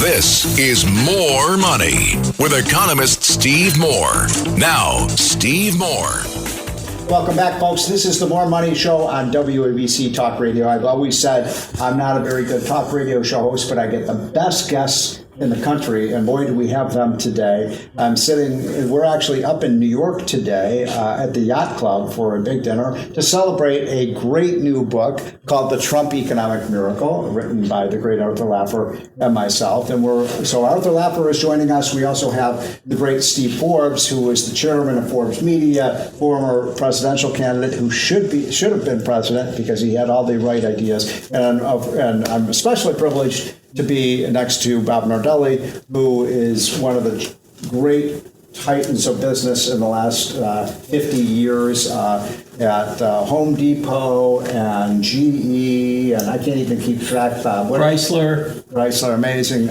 This is More Money with economist Steve Moore. Now, Steve Moore. Welcome back, folks. This is the More Money Show on WABC Talk Radio. I've always said I'm not a very good talk radio show host, but I get the best guests in the country, and boy, do we have them today. We're actually up in New York today at the Yacht Club for a big dinner to celebrate a great new book called The Trump Economic Miracle, written by the great Arthur Laffer and myself. So Arthur Laffer is joining us. We also have the great Steve Forbes, who is the chairman of Forbes Media, former presidential candidate who should have been president because he had all the right ideas. And I'm especially privileged to be next to Bob Nardelli, who is one of the great titans of business in the last 50 years at Home Depot and GE, and I can't even keep track, Bob. Chrysler,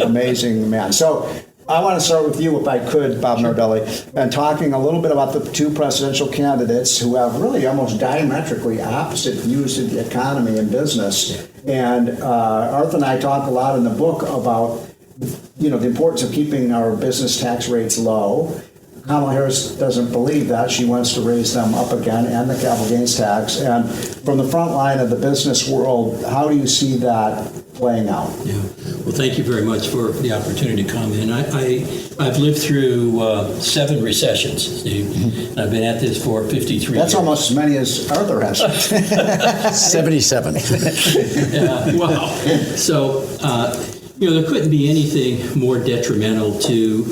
amazing man. So I want to start with you, if I could, Bob Nardelli, and talking a little bit about the two presidential candidates who have really almost diametrically opposite views of the economy and business. And Arthur and I talk a lot in the book about, the importance of keeping our business tax rates low. Kamala Harris doesn't believe that. She wants to raise them up again, and the capital gains tax. And from the front line of the business world, how do you see that playing out? Yeah. Well, thank you very much for the opportunity to come in. I've lived through 7 recessions, Steve. Mm-hmm. I've been at this for 53 years. That's almost as many as Arthur has. 77. Yeah, wow. So, there couldn't be anything more detrimental to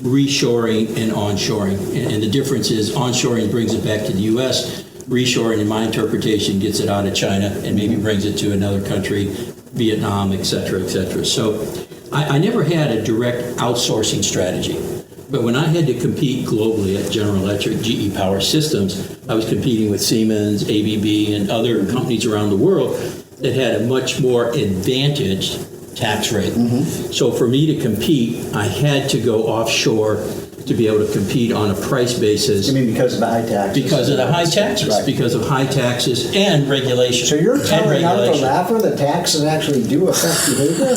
reshoring and onshoring. And the difference is onshoring brings it back to the U.S. Reshoring, in my interpretation, gets it out of China and maybe brings it to another country, Vietnam, et cetera, et cetera. So I never had a direct outsourcing strategy. But when I had to compete globally at General Electric, GE Power Systems, I was competing with Siemens, ABB, and other companies around the world that had a much more advantaged tax rate. Mm-hmm. So for me to compete, I had to go offshore to be able to compete on a price basis. You mean because of the high taxes? Because of the high taxes. Right. Because of high taxes and regulation. So you're telling Arthur Laffer that taxes actually do affect behavior?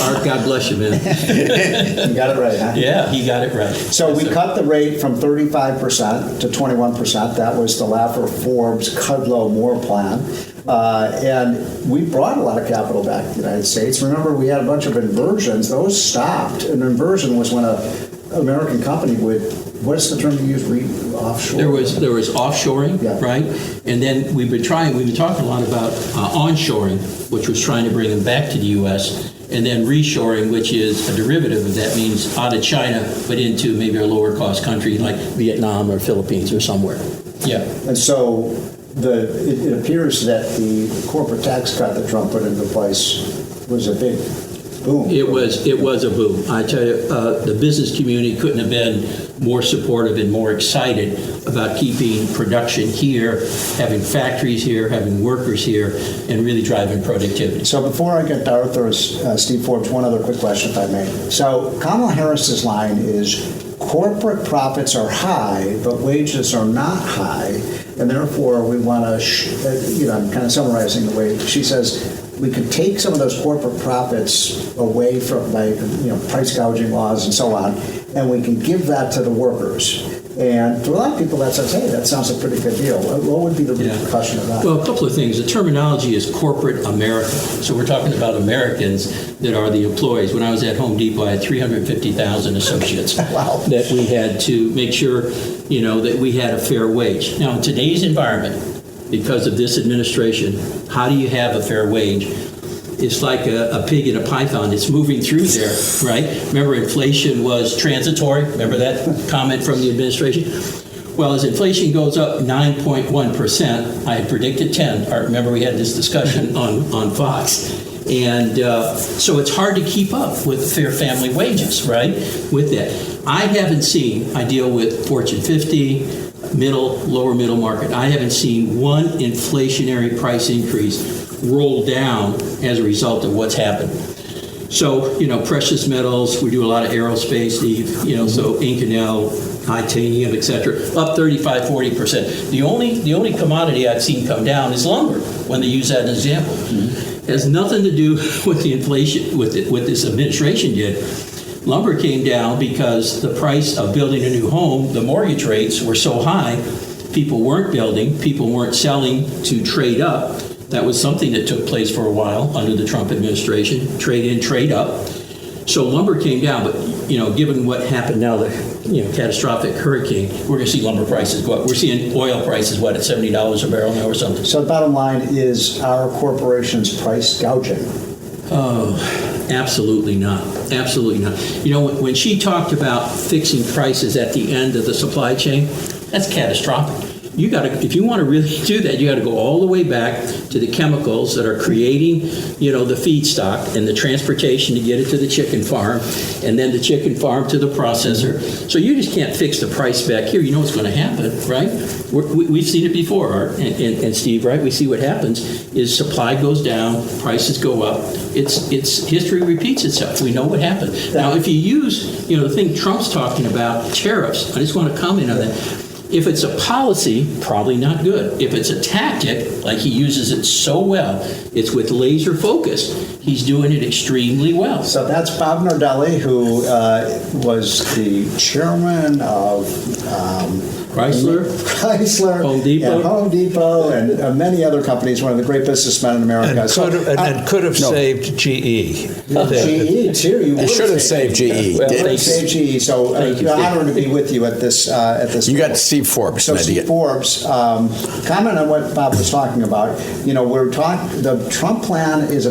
Art, God bless you, man. You got it right, huh? Yeah, he got it right. So we cut the rate from 35% to 21%. That was the Laffer-Forbes Kudlow-Moore plan. And we brought a lot of capital back to the United States. Remember, we had a bunch of inversions. Those stopped. An inversion was when an American company would, what's the term you use, offshore? There was offshoring, yeah. Right? And then we've been talking a lot about onshoring, which was trying to bring them back to the U.S., and then reshoring, which is a derivative of that, means out of China, but into maybe a lower cost country like Vietnam or Philippines or somewhere. Yeah. And so it appears that the corporate tax cut that Trump put into place was a big boom. It was a boom. I tell you, the business community couldn't have been more supportive and more excited about keeping production here, having factories here, having workers here, and really driving productivity. So before I get to Arthur's, Steve Forbes, one other quick question, if I may. So Kamala Harris's line is, corporate profits are high, but wages are not high, and therefore we want to, I'm kind of summarizing the way she says, we could take some of those corporate profits away from price gouging laws and so on, and we can give that to the workers. And to a lot of people, that says, hey, that sounds a pretty good deal. What would be the repercussion of that? Well, a couple of things. The terminology is corporate America. So we're talking about Americans that are the employees. When I was at Home Depot, I had 350,000 associates. Wow. That we had to make sure, that we had a fair wage. Now, in today's environment, because of this administration, how do you have a fair wage? It's like a pig in a python. It's moving through there, right? Remember, inflation was transitory. Remember that comment from the administration? Well, as inflation goes up 9.1%, I had predicted 10. I remember we had this discussion on Fox. And so it's hard to keep up with fair family wages, right? With that. I haven't seen, I deal with Fortune 50, lower middle market. I haven't seen one inflationary price increase roll down as a result of what's happened. So, precious metals, we do a lot of aerospace, Steve, so Inconel, titanium, et cetera, up 35, 40%. The only commodity I've seen come down is lumber, when they use that as an example. It has nothing to do with the inflation, with this administration did. Lumber came down because the price of building a new home, the mortgage rates were so high, people weren't building, people weren't selling to trade up. That was something that took place for a while under the Trump administration, trade in, trade up. So lumber came down, but given what happened now, the catastrophic hurricane, we're going to see lumber prices go up. We're seeing oil prices, at $70 a barrel now or something. So the bottom line is our corporation's price gouging. Oh, absolutely not. Absolutely not. When she talked about fixing prices at the end of the supply chain, that's catastrophic. If you want to really do that, you got to go all the way back to the chemicals that are creating, the feedstock and the transportation to get it to the chicken farm, and then the chicken farm to the processor. So you just can't fix the price back here. You know what's going to happen, right? We've seen it before, Art and Steve, right? We see what happens is supply goes down, prices go up. It's history repeats itself. We know what happens. Now, if you use, the thing Trump's talking about, tariffs, I just want to comment on that. If it's a policy, probably not good. If it's a tactic, like he uses it so well, it's with laser focus. He's doing it extremely well. So that's Bob Nardelli, who was the chairman of Chrysler, Home Depot, and many other companies. One of the great businessmen in America. And could have saved GE. GE too. They should have saved GE. They saved GE. So honored to be with you at this. You got Steve Forbes. So Steve Forbes, comment on what Bob was talking about. We're talking. The Trump plan is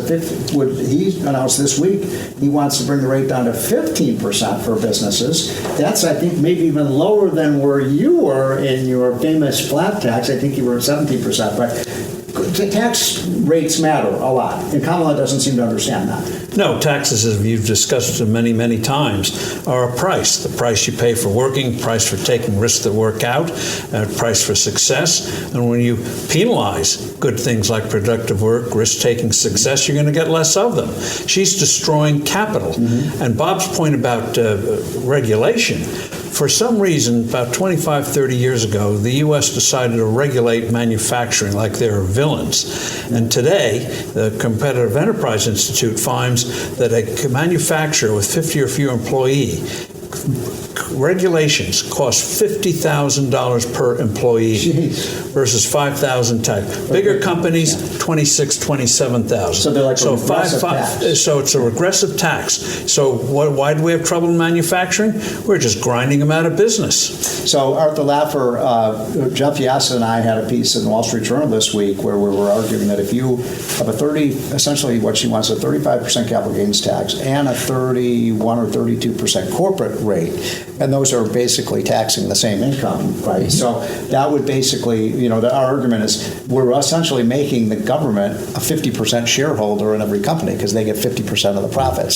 he announced this week he wants to bring the rate down to 15% for businesses. That's, I think, maybe even lower than where you were in your famous flat tax. I think you were at 17%, but the tax rates matter a lot, and Kamala doesn't seem to understand that. No, taxes, as you've discussed many, many times, are a price. The price you pay for working, price for taking risks that work out, price for success. And when you penalize good things like productive work, risk-taking success, you're going to get less of them. She's destroying capital. Mm-hmm. And Bob's point about regulation, for some reason, about 25, 30 years ago, the U.S. decided to regulate manufacturing like they were villains. And today, the Competitive Enterprise Institute finds that a manufacturer with 50 or fewer employees, regulations cost $50,000 per employee. Jeez. Versus $5,000 tax. Bigger companies, $26,000, $27,000. So they're like a regressive tax. So it's a regressive tax. So why do we have trouble in manufacturing? We're just grinding them out of business. So Arthur Laffer, Jeff Yass and I had a piece in the Wall Street Journal this week where we were arguing that if you have essentially what she wants, a 35% capital gains tax and a 31 or 32% corporate rate, and those are basically taxing the same income, right? Mm-hmm. So that would basically, our argument is we're essentially making the government a 50% shareholder in every company because they get 50% of the profits.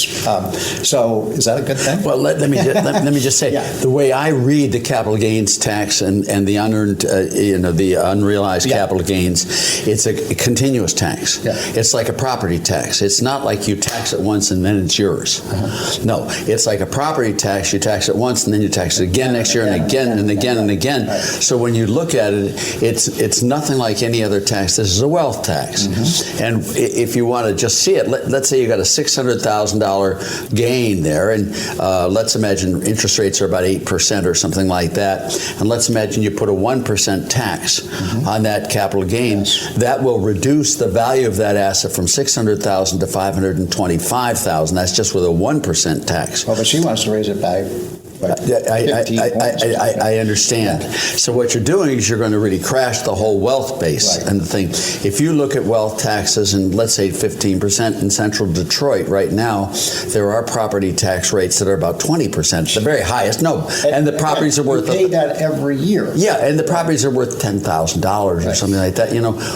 So is that a good thing? Well, let me just say, the way I read the capital gains tax and the unearned, the unrealized capital gains, it's a continuous tax. Yeah. It's like a property tax. It's not like you tax it once and then it's yours. Uh-huh. No, it's like a property tax. You tax it once and then you tax it again next year and again and again and again. Right. So when you look at it, it's nothing like any other tax. This is a wealth tax. Mm-hmm. And if you want to just see it, let's say you got a $600,000 gain there, and let's imagine interest rates are about 8% or something like that, and let's imagine you put a 1% tax on that capital gain. Yes. That will reduce the value of that asset from $600,000 to $525,000. That's just with a 1% tax. Well, but she wants to raise it by I understand. Yeah. So what you're doing is you're going to really crash the whole wealth base. Right. And the thing, if you look at wealth taxes, and let's say 15% in central Detroit right now, there are property tax rates that are about 20%, the very highest. No, and the properties are worth... You pay that every year. Yeah, and the properties are worth $10,000 or something like that.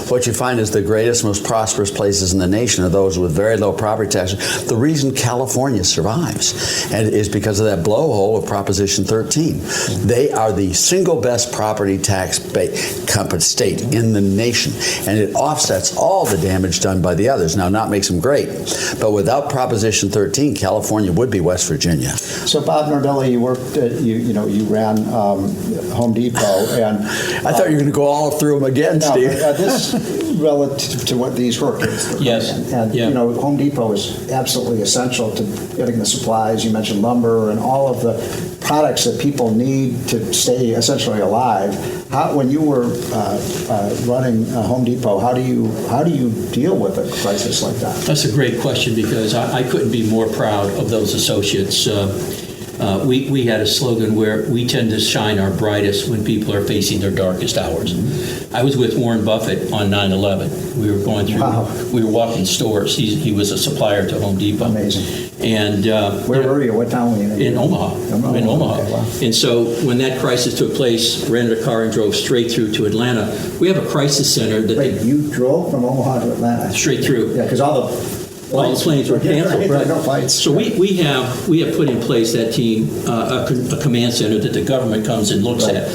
What you find is the greatest, most prosperous places in the nation are those with very low property taxes. The reason California survives and is because of that blowhole of Proposition 13. They are the single best property tax state in the nation, and it offsets all the damage done by the others. Now, not makes them great, but without Proposition 13, California would be West Virginia. So, Bob Nardelli, you worked at, you ran Home Depot, and I thought you were going to go all through them again, no, Steve. this relative to what these hurricanes. Yes. And Yeah. Home Depot is absolutely essential to getting the supplies. You mentioned lumber and all of the products that people need to stay essentially alive. When you were running Home Depot, how do you deal with a crisis like that? That's a great question, because I couldn't be more proud of those associates. We had a slogan where we tend to shine our brightest when people are facing their darkest hours. I was with Warren Buffett on 9/11. We were going through, we were walking stores. He was a supplier to Home Depot. Amazing. And where were you? What town were you in? In Omaha. In Omaha. Okay, wow. And so when that crisis took place, rented a car and drove straight through to Atlanta. We have a crisis center that Wait, you drove from Omaha to Atlanta? straight through. Yeah, because all the planes were canceled. Right. No flights. So we have put in place that team, a command center that the government comes and looks Right. at.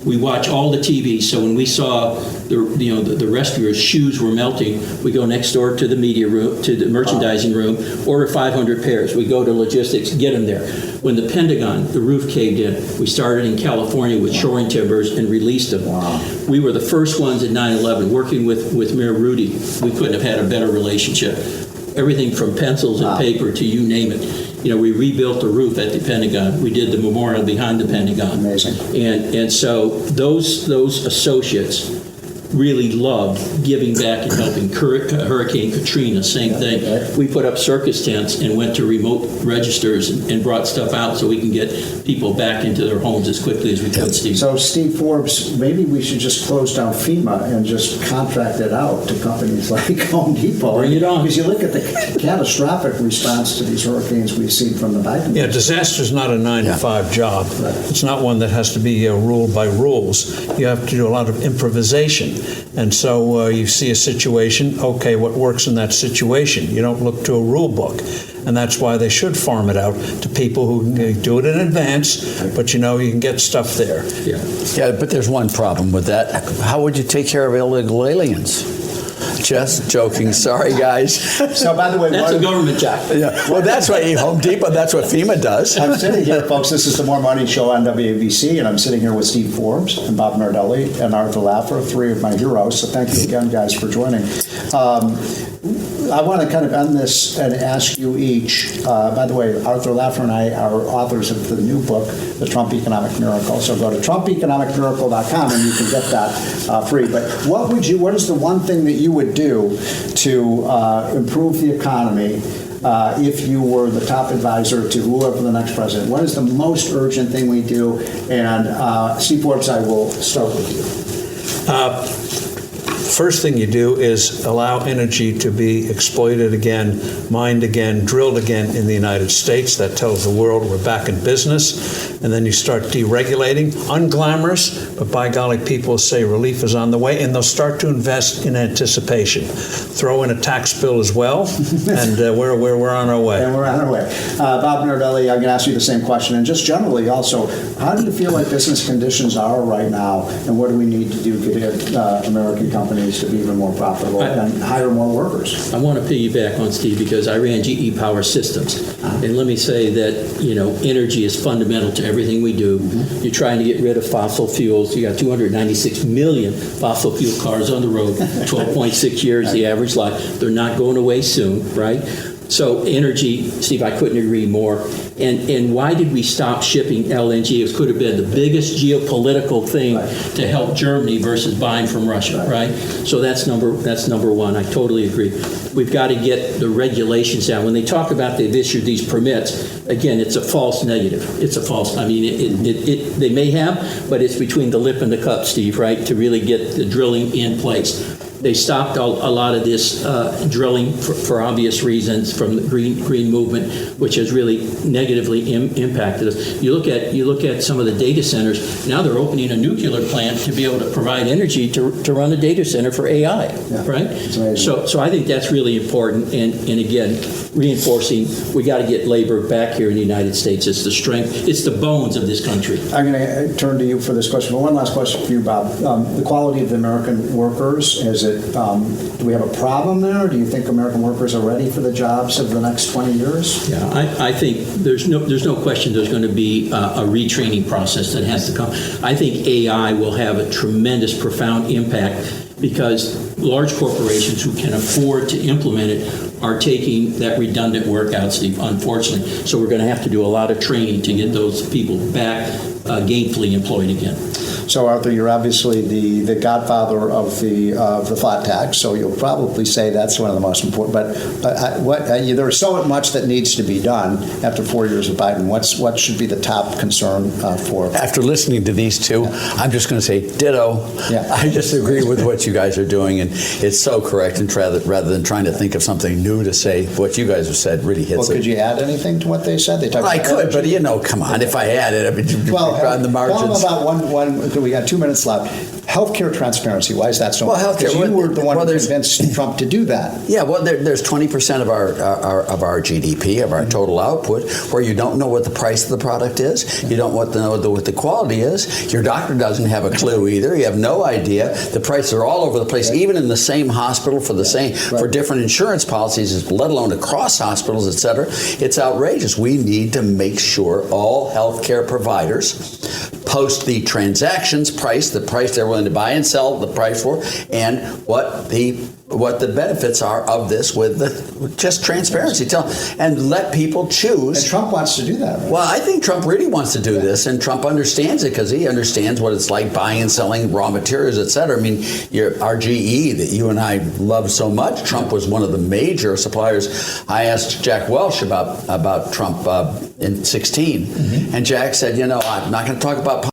We watch all the TV. So when we saw the rescuers' shoes were melting, we go next door to the media room, to the merchandising room, order 500 pairs. We go to logistics, get them there. When the Pentagon, the roof caved in, we started in California with shoring timbers and released them. Wow. We were the first ones at 9/11, working with Mayor Rudy. We couldn't have had a better relationship. Everything from pencils and paper to you name it. We rebuilt the roof at the Pentagon. We did the memorial behind the Pentagon. Amazing. And so those associates really loved giving back and helping. Hurricane Katrina, same thing. We put up circus tents and went to remote registers and brought stuff out so we can get people back into their homes as quickly as we could, Steve. So, Steve Forbes, maybe we should just close down FEMA and just contract it out to companies like Home Depot. Bring it on. Because you look at the catastrophic response to these hurricanes we've seen from the Biden. Yeah, disaster is not a 9-to-5 job. It's not one that has to be ruled by rules. You have to do a lot of improvisation. And so you see a situation, okay, what works in that situation? You don't look to a rule book. And that's why they should farm it out to people who can do it in advance, but you can get stuff there. Yeah, but there's one problem with that. How would you take care of illegal aliens? Just joking. Sorry, guys. So, by the way, That's a government job. Yeah. Well, that's what Home Depot, that's what FEMA does. I'm sitting here, folks. This is the More Money Show on WABC, and I'm sitting here with Steve Forbes and Bob Nardelli and Arthur Laffer, three of my heroes. So thank you again, guys, for joining. I want to kind of end this and ask you each. By the way, Arthur Laffer and I are authors of the new book, The Trump Economic Miracle. So go to TrumpEconomicMiracle.com and you can get that free. But what is the one thing that you would do to improve the economy if you were the top advisor to whoever the next president? What is the most urgent thing we do? And Steve Forbes, I will start with you. First thing you do is allow energy to be exploited again, mined again, drilled again in the United States. That tells the world we're back in business. And then you start deregulating. Unglamorous, but by golly, people say relief is on the way, and they'll start to invest in anticipation. Throw in a tax bill as well, and we're on our way. And we're on our way. Bob Nardelli, I'm going to ask you the same question. And just generally also, how do you feel like business conditions are right now, and what do we need to do to get American companies to be even more profitable and hire more workers? I want to piggyback on Steve because I ran GE Power Systems. And let me say that, energy is fundamental to everything we do. You're trying to get rid of fossil fuels. You got 296 million fossil fuel cars on the road, 12.6 years the average life. They're not going away soon, right? So energy, Steve, I couldn't agree more. And why did we stop shipping LNG? It could have been the biggest geopolitical thing to help Germany versus buying from Russia, right? So that's number one. I totally agree. We've got to get the regulations down. When they talk about they've issued these permits, again, it's a false negative. It's a false. I mean, they may have, but it's between the lip and the cup, Steve, right? To really get the drilling in place. They stopped a lot of this drilling for obvious reasons from the green movement, which has really negatively impacted us. You look at some of the data centers. Now they're opening a nuclear plant to be able to provide energy to run a data center for AI, right? So I think that's really important. And again, reinforcing, we got to get labor back here in the United States. It's the strength, it's the bones of this country. I'm going to turn to you for this question, but one last question for you, Bob. The quality of the American workers, is it, do we have a problem there? Do you think American workers are ready for the jobs of the next 20 years? Yeah, I think there's no question there's going to be a retraining process that has to come. I think AI will have a tremendous, profound impact because large corporations who can afford to implement it are taking that redundant work out, Steve, unfortunately. So we're going to have to do a lot of training to get those people back gainfully employed again. So, Arthur, you're obviously the godfather of the flat tax, so you'll probably say that's one of the most important. But there's so much that needs to be done after 4 years of Biden. What should be the top concern for? After listening to these two, I'm just going to say ditto. Yeah. I just agree with what you guys are doing, and it's so correct. And rather than trying to think of something new to say, what you guys have said really hits Well, could you add anything to what they said? I could, but come on. If I added, I mean, on the margins. Tell them about one. We got 2 minutes left. Healthcare transparency. Why is that so important? Healthcare. Because you were the one who convinced Trump to do that. Yeah. Well, there's 20% of our GDP, of our total output, where you don't know what the price of the product is. You don't know what the quality is. Your doctor doesn't have a clue either. You have no idea. The prices are all over the place, even in the same hospital for different insurance policies, let alone across hospitals, et cetera. It's outrageous. We need to make sure all healthcare providers post the transactions price, the price they're willing to buy and sell the price for, and what the benefits are of this with just transparency. And let people choose. And Trump wants to do that, right? Well, I think Trump really wants to do this, and Trump understands it because he understands what it's like buying and selling raw materials, et cetera. I mean, our GE that you and I love so much, Trump was one of the major suppliers. I asked Jack Welch about Trump in 2016, and Jack said, I'm not going to talk about